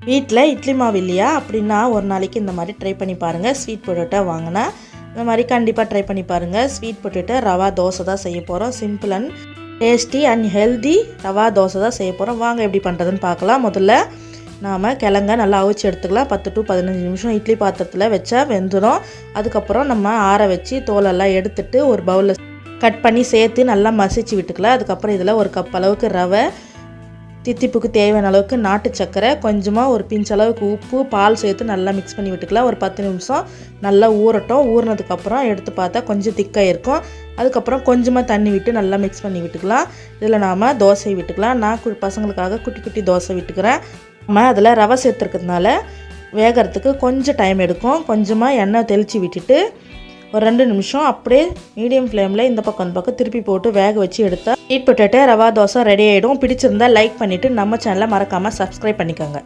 வீட்டில் இட்லி மாவு இல்லையா அப்படின்னா ஒரு நாளைக்கு இந்த மாதிரி ட்ரை பண்ணி பாருங்கள். ஸ்வீட் பொட்டேட்டோ வாங்கினா இந்த மாதிரி கண்டிப்பாக ட்ரை பண்ணி பாருங்கள். ஸ்வீட் பொட்டேட்டோ ரவா தோசை தான் செய்ய போகிறோம். Simple and tasty and healthy rava dosa தான் செய்ய போகிறோம். வாங்க எப்படி பண்ணுறதுன்னு பார்க்கலாம். முதல்ல நாம் கிழங்க நல்லா அவிச்சு எடுத்துக்கலாம். 10 to 15 நிமிஷம் இட்லி பாத்திரத்தில் வச்சா வெந்துடும். அதுக்கப்புறம் நம்ம ஆற வச்சு தோலெல்லாம் எடுத்துட்டு ஒரு பவுலில் கட் பண்ணி சேர்த்து நல்லா மசிச்சு விட்டுக்கலாம். அதுக்கப்புறம் இதில் ஒரு கப் அளவுக்கு ரவை, தித்திப்புக்கு தேவையான அளவுக்கு நாட்டு சர்க்கரை, கொஞ்சமாக ஒரு பிஞ்ச் அளவுக்கு உப்பு, பால் சேர்த்து நல்லா மிக்ஸ் பண்ணி விட்டுக்கலாம். ஒரு 10 நிமிஷம் நல்லா ஊறட்டும். ஊறினதுக்கப்புறம் எடுத்து பார்த்தா கொஞ்சம் திக்காக இருக்கும். அதுக்கப்புறம் கொஞ்சமாக தண்ணி விட்டு நல்லா மிக்ஸ் பண்ணி விட்டுக்கலாம். இதில் நாம் தோசை விட்டுக்கலாம். நான் பசங்களுக்காக குட்டி குட்டி தோசை விட்டுக்கிறேன். நம்ம அதில் ரவை சேர்த்துருக்கிறதுனால வேகிறதுக்கு கொஞ்சம் டைம் எடுக்கும். கொஞ்சமாக எண்ணெய் தெளித்து விட்டுட்டு ஒரு 2 நிமிஷம் அப்படியே மீடியம் ஃப்ளேமில் இந்த பக்கம் திருப்பி போட்டு வேக வச்சு எடுத்தால் sweet potato rava dosa ready ஆகிடும். பிடிச்சிருந்தால் லைக் பண்ணிவிட்டு நம்ம சேனலை மறக்காமல் சப்ஸ்கிரைப் பண்ணிக்கோங்க.